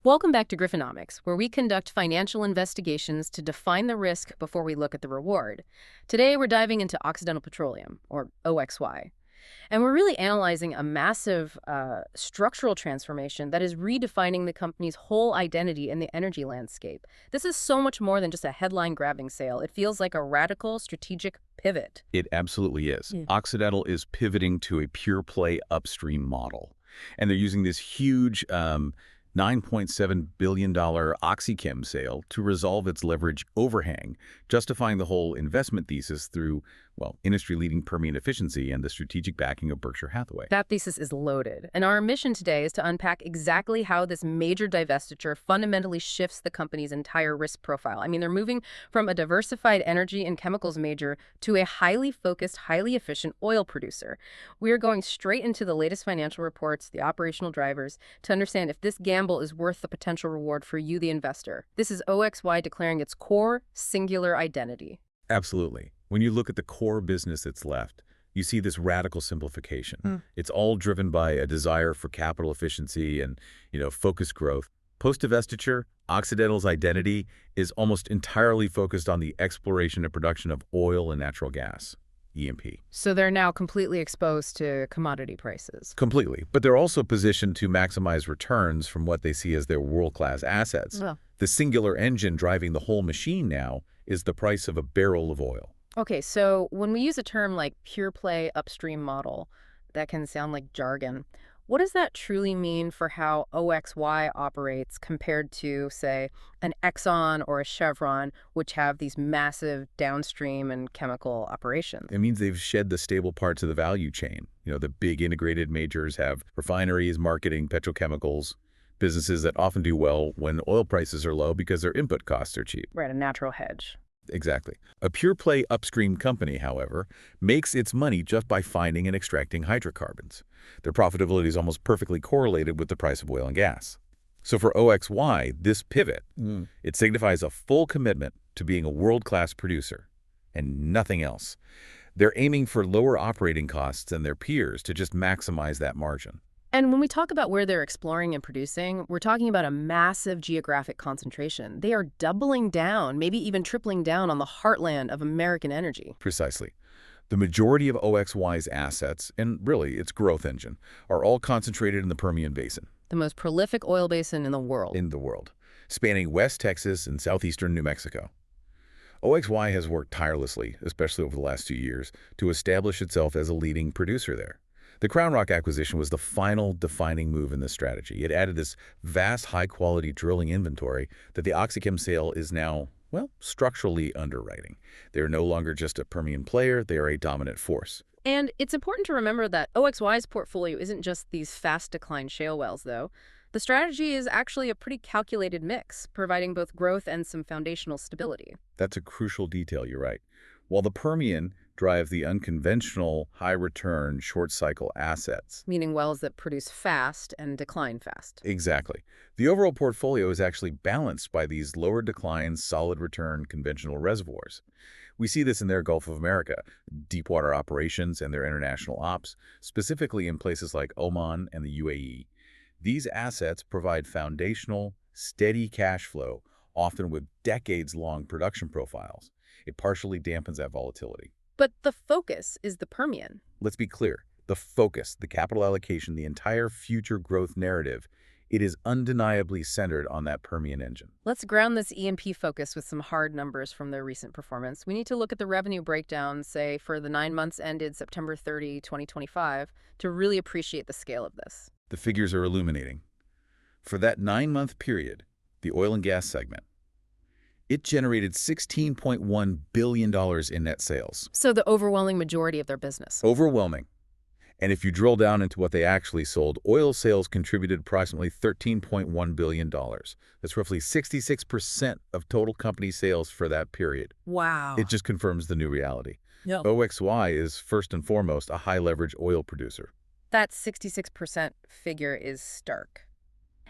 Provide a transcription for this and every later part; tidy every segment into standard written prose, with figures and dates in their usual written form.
Welcome back to Griffonomics, where we conduct financial investigations to define the risk before we look at the reward. Today, we're diving into Occidental Petroleum, or OXY, and we're really analyzing a massive structural transformation that is redefining the company's whole identity in the energy landscape. This is so much more than just a headline-grabbing sale. It feels like a radical strategic pivot. It absolutely is. Yeah. Occidental is pivoting to a pure-play upstream model, and they're using this huge $9.7 billion OxyChem sale to resolve its leverage overhang, justifying the whole investment thesis through, well, industry-leading Permian efficiency and the strategic backing of Berkshire Hathaway. That thesis is loaded, and our mission today is to unpack exactly how this major divestiture fundamentally shifts the company's entire risk profile. I mean, they're moving from a diversified energy and chemicals major to a highly focused, highly efficient oil producer. We are going straight into the latest financial reports, the operational drivers, to understand if this gamble is worth the potential reward for you, the investor. This is OXY declaring its core, singular identity. Absolutely. When you look at the core business that's left, you see this radical simplification. It's all driven by a desire for capital efficiency and, focused growth. Post-divestiture, Occidental's identity is almost entirely focused on the exploration and production of oil and natural gas, E&P. So they're now completely exposed to commodity prices. Completely. But they're also positioned to maximize returns from what they see as their world-class assets. Well. The singular engine driving the whole machine now is the price of a barrel of oil. Okay, so when we use a term like pure play upstream model, that can sound like jargon. What does that truly mean for how OXY operates compared to, say, an Exxon or a Chevron, which have these massive downstream and chemical operations? It means they've shed the stable parts of the value chain. The big integrated majors have refineries, marketing, petrochemicals, businesses that often do well when oil prices are low because their input costs are cheap. Right, a natural hedge. Exactly. A pure-play upstream company, however, makes its money just by finding and extracting hydrocarbons. Their profitability is almost perfectly correlated with the price of oil and gas. So for OXY, this pivot, it signifies a full commitment to being a world-class producer and nothing else. They're aiming for lower operating costs than their peers to just maximize that margin. And when we talk about where they're exploring and producing, we're talking about a massive geographic concentration. They are doubling down, maybe even tripling down on the heartland of American energy. Precisely. The majority of OXY's assets, and really its growth engine, are all concentrated in the Permian Basin. The most prolific oil basin in the world. Spanning West Texas and southeastern New Mexico. OXY has worked tirelessly, especially over the last 2 years, to establish itself as a leading producer there. The Crown Rock acquisition was the final defining move in this strategy. It added this vast, high-quality drilling inventory that the OxyChem sale is now, well, structurally underwriting. They are no longer just a Permian player, they are a dominant force. And it's important to remember that OXY's portfolio isn't just these fast-decline shale wells, though. The strategy is actually a pretty calculated mix, providing both growth and some foundational stability. That's a crucial detail, you're right. While the Permian drive the unconventional, high-return, short-cycle assets. Meaning wells that produce fast and decline fast. Exactly. The overall portfolio is actually balanced by these lower-decline, solid-return conventional reservoirs. We see this in their Gulf of America, deepwater operations, and their international ops, specifically in places like Oman and the UAE. These assets provide foundational, steady cash flow, often with decades-long production profiles. It partially dampens that volatility. But the focus is the Permian. Let's be clear. The focus, the capital allocation, the entire future growth narrative, it is undeniably centered on that Permian engine. Let's ground this E&P focus with some hard numbers from their recent performance. We need to look at the revenue breakdown, say, for the 9 months ended September 30, 2025, to really appreciate the scale of this. The figures are illuminating. For that 9-month period, the oil and gas segment, it generated $16.1 billion in net sales. So the overwhelming majority of their business. Overwhelming. And if you drill down into what they actually sold, oil sales contributed approximately $13.1 billion. That's roughly 66% of total company sales for that period. Wow. It just confirms the new reality. Yep. OXY is first and foremost a high-leverage oil producer. That 66% figure is stark.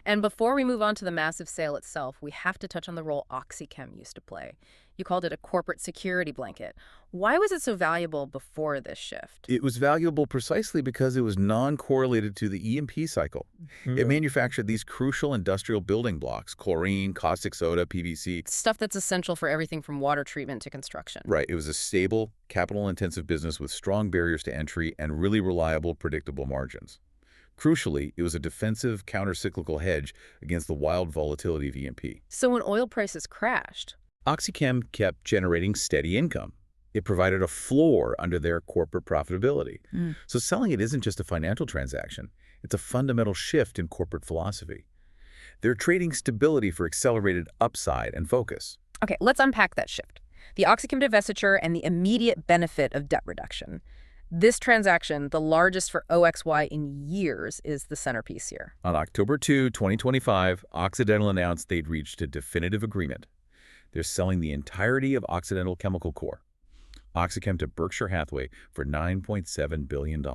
And before we move on to the massive sale itself, we have to touch on the role OxyChem used to play. You called it a corporate security blanket. Why was it so valuable before this shift? It was valuable precisely because it was non-correlated to the E&P cycle. It manufactured these crucial industrial building blocks, chlorine, caustic soda, PVC. Stuff that's essential for everything from water treatment to construction. Right. It was a stable, capital-intensive business with strong barriers to entry and really reliable, predictable margins. Crucially, it was a defensive, counter-cyclical hedge against the wild volatility of E&P. So when oil prices crashed, OxyChem kept generating steady income. It provided a floor under their corporate profitability. So selling it isn't just a financial transaction. It's a fundamental shift in corporate philosophy. They're trading stability for accelerated upside and focus. okay, let's unpack that shift. The OxyChem divestiture and the immediate benefit of debt reduction. This transaction, the largest for OXY in years, is the centerpiece here. On October 2, 2025, Occidental announced they'd reached a definitive agreement. They're selling the entirety of Occidental Chemical Corp, OxyChem, to Berkshire Hathaway for $9.7 billion,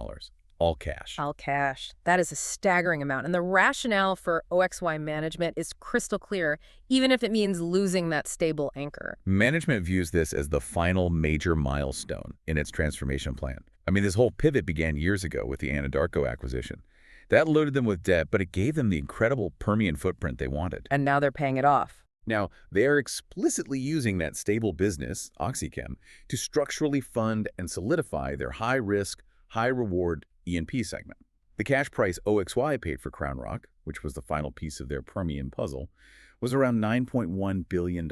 all cash. All cash. That is a staggering amount. And the rationale for OXY management is crystal clear, even if it means losing that stable anchor. Management views this as the final major milestone in its transformation plan. I mean, this whole pivot began years ago with the Anadarko acquisition. That loaded them with debt, but it gave them the incredible Permian footprint they wanted. And now they're paying it off. Now, they are explicitly using that stable business, OxyChem, to structurally fund and solidify their high-risk, high-reward E&P segment. The cash price OXY paid for Crown Rock, which was the final piece of their Permian puzzle, was around $9.1 billion.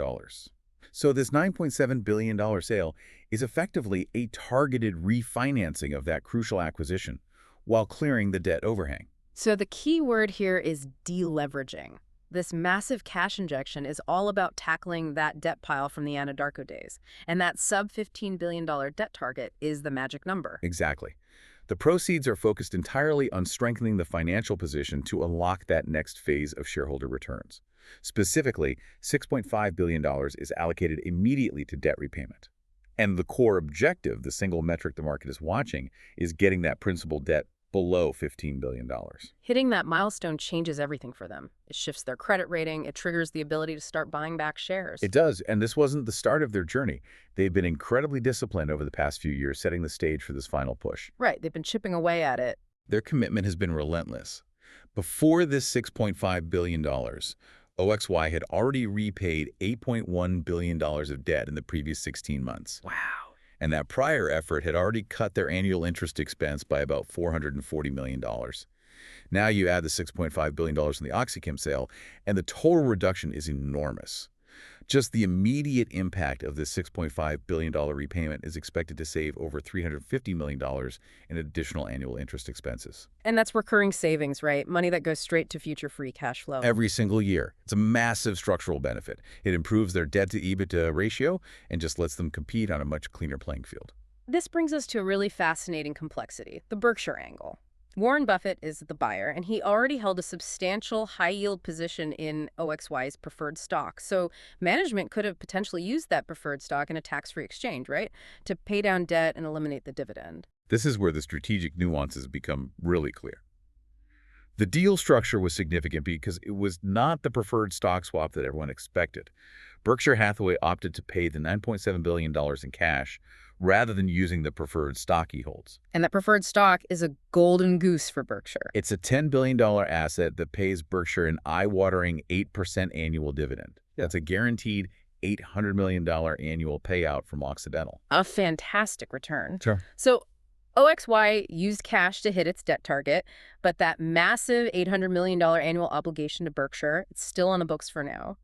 So this $9.7 billion sale is effectively a targeted refinancing of that crucial acquisition while clearing the debt overhang. So the key word here is deleveraging. This massive cash injection is all about tackling that debt pile from the Anadarko days. And that sub-$15 billion debt target is the magic number. Exactly. The proceeds are focused entirely on strengthening the financial position to unlock that next phase of shareholder returns. Specifically, $6.5 billion is allocated immediately to debt repayment. And the core objective, the single metric the market is watching, is getting that principal debt below $15 billion. Hitting that milestone changes everything for them. It shifts their credit rating. It triggers the ability to start buying back shares. It does, and this wasn't the start of their journey. They've been incredibly disciplined over the past few years, setting the stage for this final push. Right, they've been chipping away at it. Their commitment has been relentless. Before this $6.5 billion, OXY had already repaid $8.1 billion of debt in the previous 16 months. Wow. And that prior effort had already cut their annual interest expense by about $440 million. Now you add the $6.5 billion in the OxyChem sale, and the total reduction is enormous. Just the immediate impact of this $6.5 billion repayment is expected to save over $350 million in additional annual interest expenses. And that's recurring savings, right? Money that goes straight to future free cash flow. Every single year. It's a massive structural benefit. It improves their debt-to-EBITDA ratio and just lets them compete on a much cleaner playing field. This brings us to a really fascinating complexity, the Berkshire angle. Warren Buffett is the buyer, and he already held a substantial high-yield position in OXY's preferred stock. So management could have potentially used that preferred stock in a tax-free exchange, right, to pay down debt and eliminate the dividend. This is where the strategic nuances become really clear. The deal structure was significant because it was not the preferred stock swap that everyone expected. Berkshire Hathaway opted to pay the $9.7 billion in cash rather than using the preferred stock he holds. And that preferred stock is a golden goose for Berkshire. It's a $10 billion asset that pays Berkshire an eye-watering 8% annual dividend. That's a guaranteed $800 million annual payout from Occidental. A fantastic return. Sure. So OXY used cash to hit its debt target, but that massive $800 million annual obligation to Berkshire, it's still on the books for now.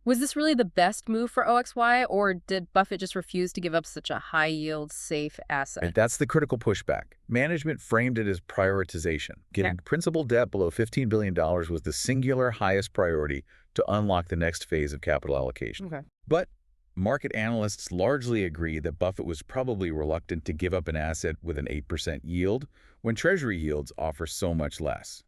Was this really the best move for OXY, or did Buffett just refuse to give up such a high-yield, safe asset? And that's the critical pushback. Management framed it as prioritization. Getting principal debt below $15 billion was the singular highest priority to unlock the next phase of capital allocation. Okay. But market analysts largely agree that Buffett was probably reluctant to give up an asset with an 8% yield when Treasury yields offer so much less.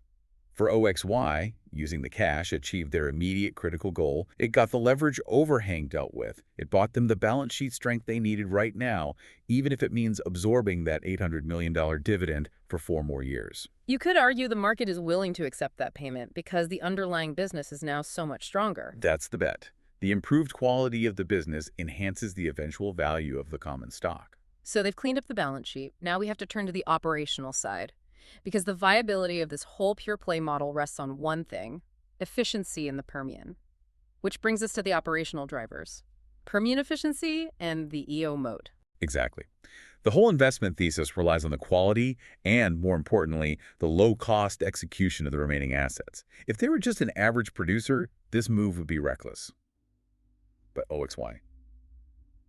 For OXY, using the cash, achieved their immediate critical goal. It got the leverage overhang dealt with. It bought them the balance sheet strength they needed right now, even if it means absorbing that $800 million dividend for 4 more years. You could argue the market is willing to accept that payment because the underlying business is now so much stronger. That's the bet. The improved quality of the business enhances the eventual value of the common stock. So they've cleaned up the balance sheet. Now we have to turn to the operational side. Because the viability of this whole pure play model rests on one thing: efficiency in the Permian. Which brings us to the operational drivers: Permian efficiency and the EO moat. Exactly. The whole investment thesis relies on the quality and, more importantly, the low-cost execution of the remaining assets. If they were just an average producer, this move would be reckless. But OXY.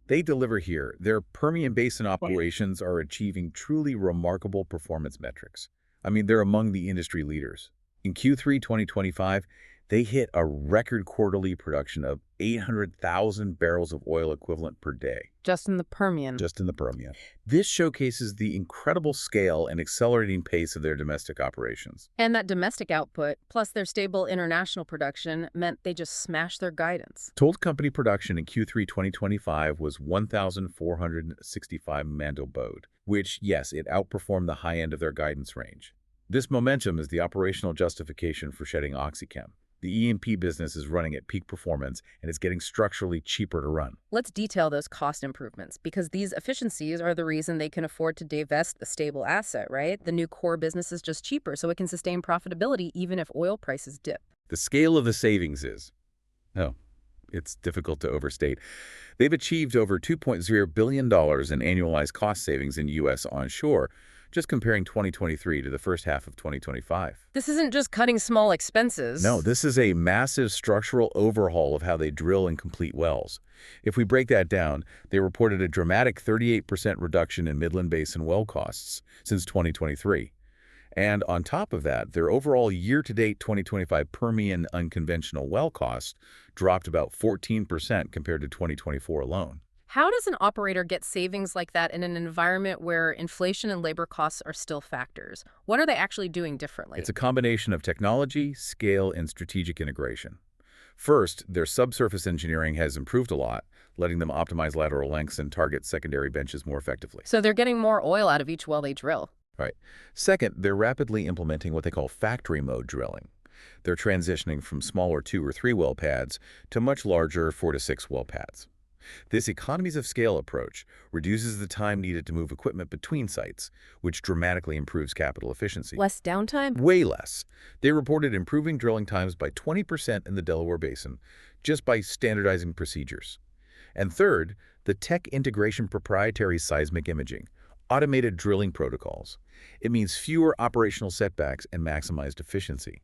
They deliver here. Their Permian Basin operations are achieving truly remarkable performance metrics. I mean, they're among the industry leaders. In Q3 2025, they hit a record quarterly production of 800,000 barrels of oil equivalent per day. Just in the Permian. Just in the Permian. This showcases the incredible scale and accelerating pace of their domestic operations. And that domestic output, plus their stable international production, meant they just smashed their guidance. Total company production in Q3 2025 was 1,465 Mando BOE, which, yes, it outperformed the high end of their guidance range. This momentum is the operational justification for shedding OxyChem. The E&P business is running at peak performance, and it's getting structurally cheaper to run. Let's detail those cost improvements, because these efficiencies are the reason they can afford to divest a stable asset, right? The new core business is just cheaper, so it can sustain profitability even if oil prices dip. The scale of the savings is, it's difficult to overstate. They've achieved over $2.0 billion in annualized cost savings in U.S. onshore, just comparing 2023 to the first half of 2025. This isn't just cutting small expenses. No, this is a massive structural overhaul of how they drill and complete wells. If we break that down, they reported a dramatic 38% reduction in Midland Basin well costs since 2023. And on top of that, their overall year-to-date 2025 Permian unconventional well costs dropped about 14% compared to 2024 alone. How does an operator get savings like that in an environment where inflation and labor costs are still factors? What are they actually doing differently? It's a combination of technology, scale, and strategic integration. First, their subsurface engineering has improved a lot, letting them optimize lateral lengths and target secondary benches more effectively. So they're getting more oil out of each well they drill. Right. Second, they're rapidly implementing what they call factory mode drilling. They're transitioning from smaller 2 or 3 well pads to much larger 4 to 6 well pads. This economies of scale approach reduces the time needed to move equipment between sites, which dramatically improves capital efficiency. Less downtime? Way less. They reported improving drilling times by 20% in the Delaware Basin, just by standardizing procedures. And third, the tech integration proprietary seismic imaging, automated drilling protocols. It means fewer operational setbacks and maximized efficiency.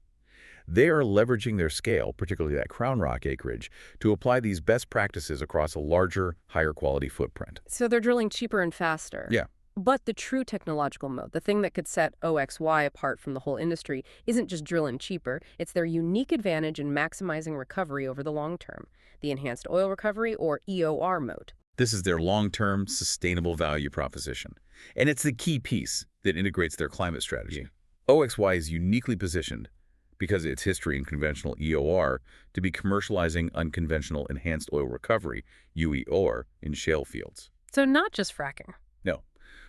They are leveraging their scale, particularly that Crown Rock acreage, to apply these best practices across a larger, higher quality footprint. So they're drilling cheaper and faster. Yeah. But the true technological moat, the thing that could set OXY apart from the whole industry, isn't just drilling cheaper. It's their unique advantage in maximizing recovery over the long term, the enhanced oil recovery, or EOR moat. This is their long-term, sustainable value proposition. And it's the key piece that integrates their climate strategy. OXY is uniquely positioned because of its history in conventional EOR, to be commercializing unconventional enhanced oil recovery, UEOR, in shale fields. So not just fracking. No.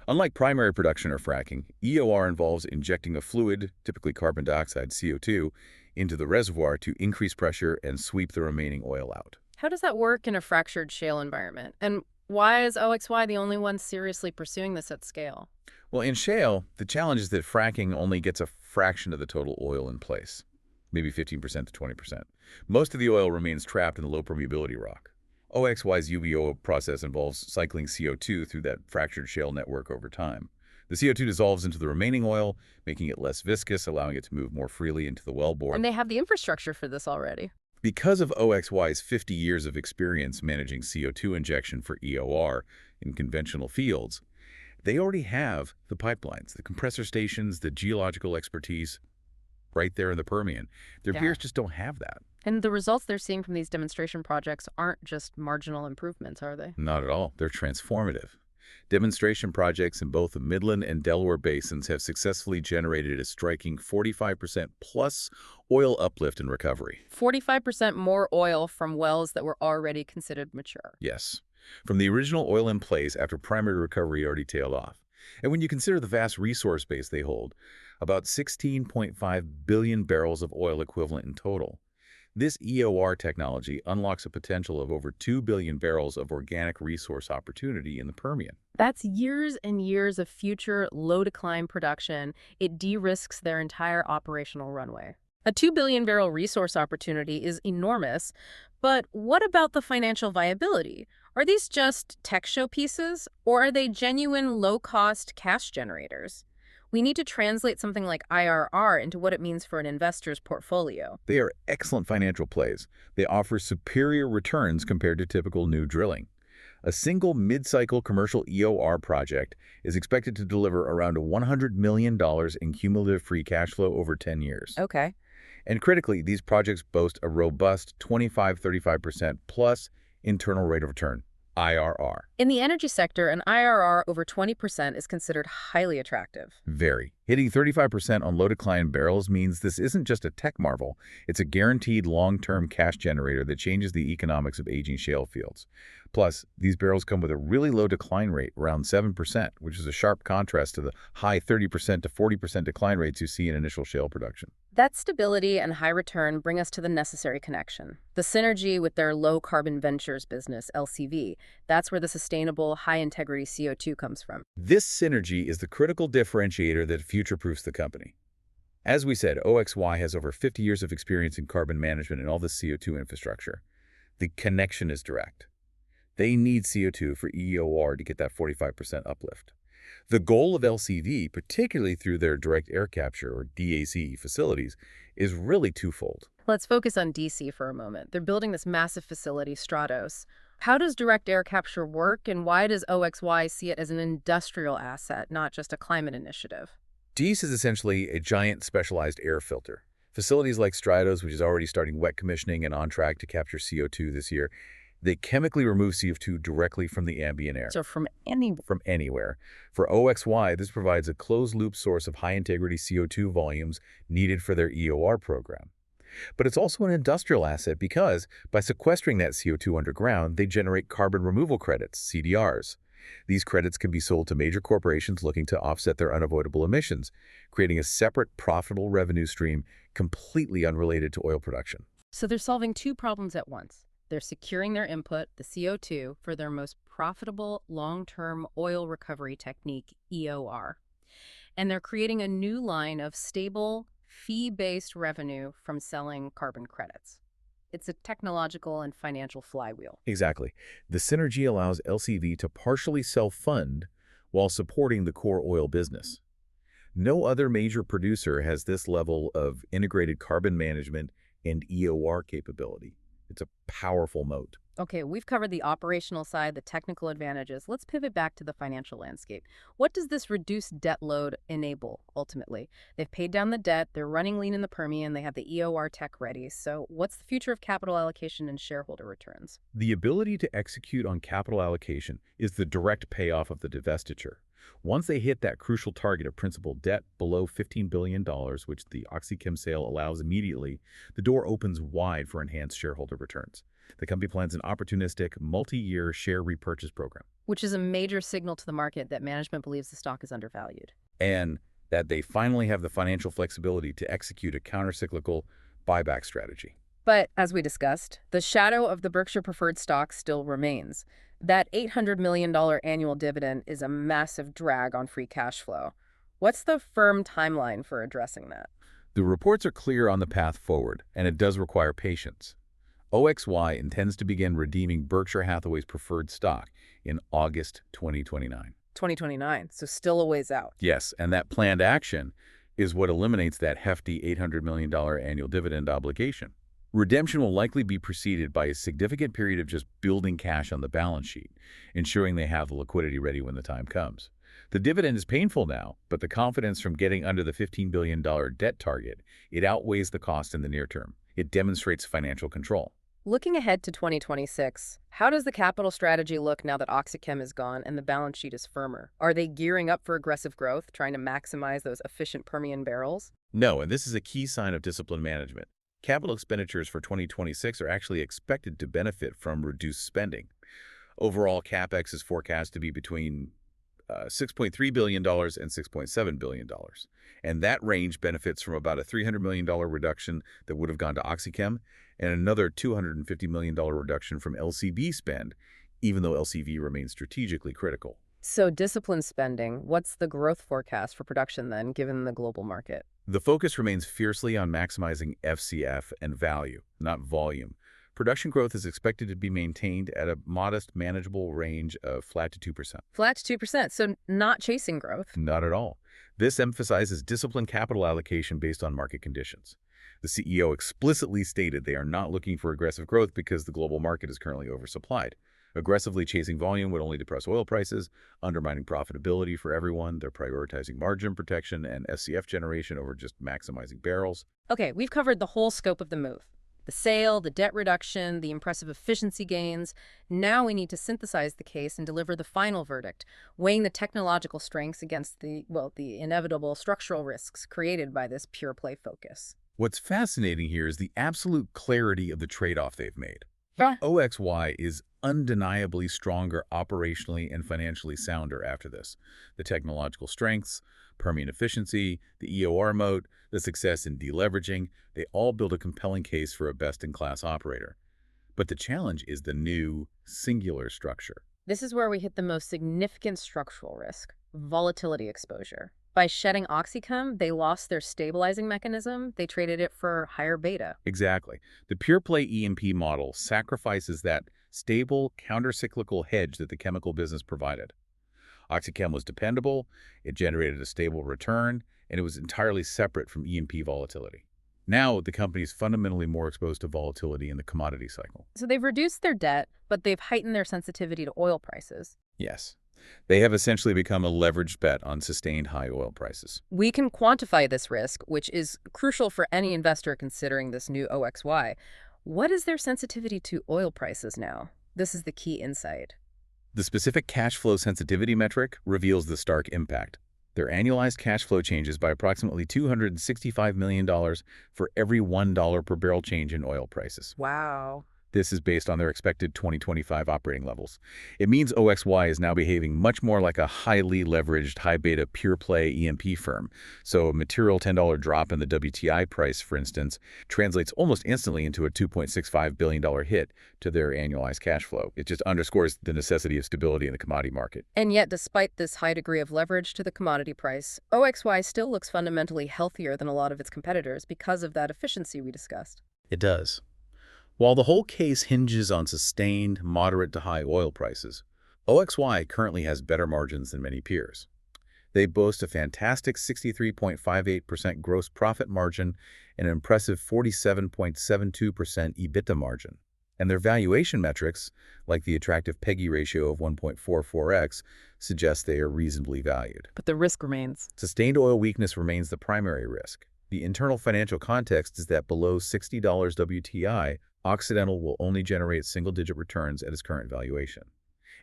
Unlike primary production or fracking, EOR involves injecting a fluid, typically carbon dioxide, CO2, into the reservoir to increase pressure and sweep the remaining oil out. How does that work in a fractured shale environment? And why is OXY the only one seriously pursuing this at scale? Well, in shale, the challenge is that fracking only gets a fraction of the total oil in place, maybe 15% to 20%. Most of the oil remains trapped in the low permeability rock. OXY's UBO process involves cycling CO2 through that fractured shale network over time. The CO2 dissolves into the remaining oil, making it less viscous, allowing it to move more freely into the wellbore. And they have the infrastructure for this already. Because of OXY's 50 years of experience managing CO2 injection for EOR in conventional fields, they already have the pipelines, the compressor stations, the geological expertise right there in the Permian. Their peers just don't have that. And the results they're seeing from these demonstration projects aren't just marginal improvements, are they? Not at all. They're transformative. Demonstration projects in both the Midland and Delaware basins have successfully generated a striking 45% plus oil uplift in recovery. 45% more oil from wells that were already considered mature. Yes, from the original oil in place after primary recovery already tailed off. And when you consider the vast resource base they hold, about 16.5 billion barrels of oil equivalent in total, this EOR technology unlocks a potential of over 2 billion barrels of organic resource opportunity in the Permian. That's years and years of future low-decline production. It de-risks their entire operational runway. A 2 billion barrel resource opportunity is enormous, but what about the financial viability? Are these just tech show pieces, or are they genuine low-cost cash generators? We need to translate something like IRR into what it means for an investor's portfolio. They are excellent financial plays. They offer superior returns compared to typical new drilling. A single mid-cycle commercial EOR project is expected to deliver around $100 million in cumulative free cash flow over 10 years. Okay. And critically, these projects boast a robust 25-35% plus internal rate of return, IRR. In the energy sector, an IRR over 20% is considered highly attractive. Very. Hitting 35% on low-decline barrels means this isn't just a tech marvel. It's a guaranteed long-term cash generator that changes the economics of aging shale fields. Plus, these barrels come with a really low decline rate, around 7%, which is a sharp contrast to the high 30% to 40% decline rates you see in initial shale production. That stability and high return bring us to the necessary connection. The synergy with their low-carbon ventures business, LCV. That's where the sustainable, high-integrity CO2 comes from. This synergy is the critical differentiator that future-proofs the company. As we said, OXY has over 50 years of experience in carbon management and all the CO2 infrastructure. The connection is direct. They need CO2 for EOR to get that 45% uplift. The goal of LCV, particularly through their direct air capture or DAC facilities, is really twofold. Let's focus on DC for a moment. They're building this massive facility, Stratos. How does direct air capture work, and why does OXY see it as an industrial asset, not just a climate initiative? DEAC is essentially a giant specialized air filter. Facilities like Stratos, which is already starting wet commissioning and on track to capture CO2 this year, they chemically remove CO2 directly from the ambient air. So from anywhere. For OXY, this provides a closed-loop source of high-integrity CO2 volumes needed for their EOR program. But it's also an industrial asset because, by sequestering that CO2 underground, they generate carbon removal credits, CDRs. These credits can be sold to major corporations looking to offset their unavoidable emissions, creating a separate, profitable revenue stream completely unrelated to oil production. So they're solving two problems at once. They're securing their input, the CO2, for their most profitable long-term oil recovery technique, EOR. And they're creating a new line of stable, fee-based revenue from selling carbon credits. It's a technological and financial flywheel. Exactly. The synergy allows LCV to partially self-fund while supporting the core oil business. No other major producer has this level of integrated carbon management and EOR capability. It's a powerful moat. Okay, we've covered the operational side, the technical advantages. Let's pivot back to the financial landscape. What does this reduced debt load enable, ultimately? They've paid down the debt, they're running lean in the Permian, they have the EOR tech ready. So what's the future of capital allocation and shareholder returns? The ability to execute on capital allocation is the direct payoff of the divestiture. Once they hit that crucial target of principal debt below $15 billion, which the OxyChem sale allows immediately, the door opens wide for enhanced shareholder returns. The company plans an opportunistic, multi-year share repurchase program. Which is a major signal to the market that management believes the stock is undervalued. And that they finally have the financial flexibility to execute a countercyclical buyback strategy. But, as we discussed, the shadow of the Berkshire preferred stock still remains. That $800 million annual dividend is a massive drag on free cash flow. What's the firm timeline for addressing that? The reports are clear on the path forward, and it does require patience. OXY intends to begin redeeming Berkshire Hathaway's preferred stock in August 2029. 2029, so still a ways out. Yes, and that planned action is what eliminates that hefty $800 million annual dividend obligation. Redemption will likely be preceded by a significant period of just building cash on the balance sheet, ensuring they have the liquidity ready when the time comes. The dividend is painful now, but the confidence from getting under the $15 billion debt target, it outweighs the cost in the near term. It demonstrates financial control. Looking ahead to 2026, how does the capital strategy look now that OxyChem is gone and the balance sheet is firmer? Are they gearing up for aggressive growth, trying to maximize those efficient Permian barrels? No, and this is a key sign of disciplined management. Capital expenditures for 2026 are actually expected to benefit from reduced spending. Overall, CapEx is forecast to be between $6.3 billion and $6.7 billion. And that range benefits from about a $300 million reduction that would have gone to OxyChem and another $250 million reduction from LCV spend, even though LCV remains strategically critical. So disciplined spending, what's the growth forecast for production then, given the global market? The focus remains fiercely on maximizing FCF and value, not volume. Production growth is expected to be maintained at a modest, manageable range of flat to 2%. Flat to 2%, so not chasing growth. Not at all. This emphasizes disciplined capital allocation based on market conditions. The CEO explicitly stated they are not looking for aggressive growth because the global market is currently oversupplied. Aggressively chasing volume would only depress oil prices, undermining profitability for everyone. They're prioritizing margin protection and FCF generation over just maximizing barrels. Okay, we've covered the whole scope of the move. The sale, the debt reduction, the impressive efficiency gains. Now we need to synthesize the case and deliver the final verdict, weighing the technological strengths against the inevitable structural risks created by this pure play focus. What's fascinating here is the absolute clarity of the trade-off they've made. Yeah. OXY is undeniably stronger operationally and financially sounder after this. The technological strengths, Permian efficiency, the EOR moat, the success in deleveraging, they all build a compelling case for a best-in-class operator. But the challenge is the new, singular structure. This is where we hit the most significant structural risk, volatility exposure. By shedding OxyChem, they lost their stabilizing mechanism. They traded it for higher beta. Exactly. The pure-play E&P model sacrifices that stable, counter-cyclical hedge that the chemical business provided. OxyChem was dependable, it generated a stable return, and it was entirely separate from E&P volatility. Now, the company is fundamentally more exposed to volatility in the commodity cycle. So they've reduced their debt, but they've heightened their sensitivity to oil prices. Yes. They have essentially become a leveraged bet on sustained high oil prices. We can quantify this risk, which is crucial for any investor considering this new OXY. What is their sensitivity to oil prices now? This is the key insight. The specific cash flow sensitivity metric reveals the stark impact. Their annualized cash flow changes by approximately $265 million for every $1 per barrel change in oil prices. Wow. This is based on their expected 2025 operating levels. It means OXY is now behaving much more like a highly leveraged, high-beta, pure-play E&P firm. So a material $10 drop in the WTI price, for instance, translates almost instantly into a $2.65 billion hit to their annualized cash flow. It just underscores the necessity of stability in the commodity market. And yet, despite this high degree of leverage to the commodity price, OXY still looks fundamentally healthier than a lot of its competitors because of that efficiency we discussed. It does. While the whole case hinges on sustained, moderate to high oil prices, OXY currently has better margins than many peers. They boast a fantastic 63.58% gross profit margin and an impressive 47.72% EBITDA margin. And their valuation metrics, like the attractive PEGI ratio of 1.44x, suggest they are reasonably valued. But the risk remains. Sustained oil weakness remains the primary risk. The internal financial context is that below $60 WTI, Occidental will only generate single-digit returns at its current valuation.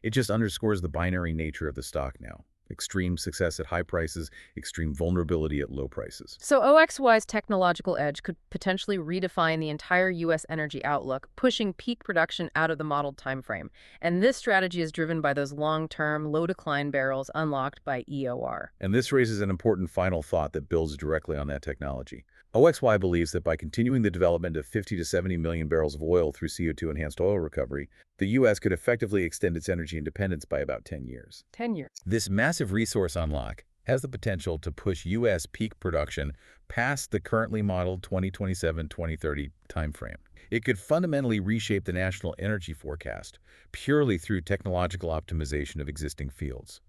It just underscores the binary nature of the stock now. Extreme success at high prices, extreme vulnerability at low prices. So OXY's technological edge could potentially redefine the entire U.S. energy outlook, pushing peak production out of the modeled timeframe. And this strategy is driven by those long-term, low-decline barrels unlocked by EOR. And this raises an important final thought that builds directly on that technology. OXY believes that by continuing the development of 50 to 70 million barrels of oil through CO2-enhanced oil recovery, the U.S. could effectively extend its energy independence by about 10 years. 10 years. This massive resource unlock has the potential to push U.S. peak production past the currently modeled 2027-2030 timeframe. It could fundamentally reshape the national energy forecast purely through technological optimization of existing fields.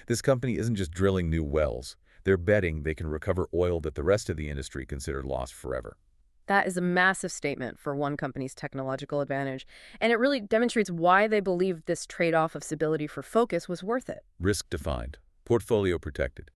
This company isn't just drilling new wells. They're betting they can recover oil that the rest of the industry considered lost forever. That is a massive statement for one company's technological advantage, and it really demonstrates why they believe this trade-off of stability for focus was worth it. Risk defined, portfolio protected.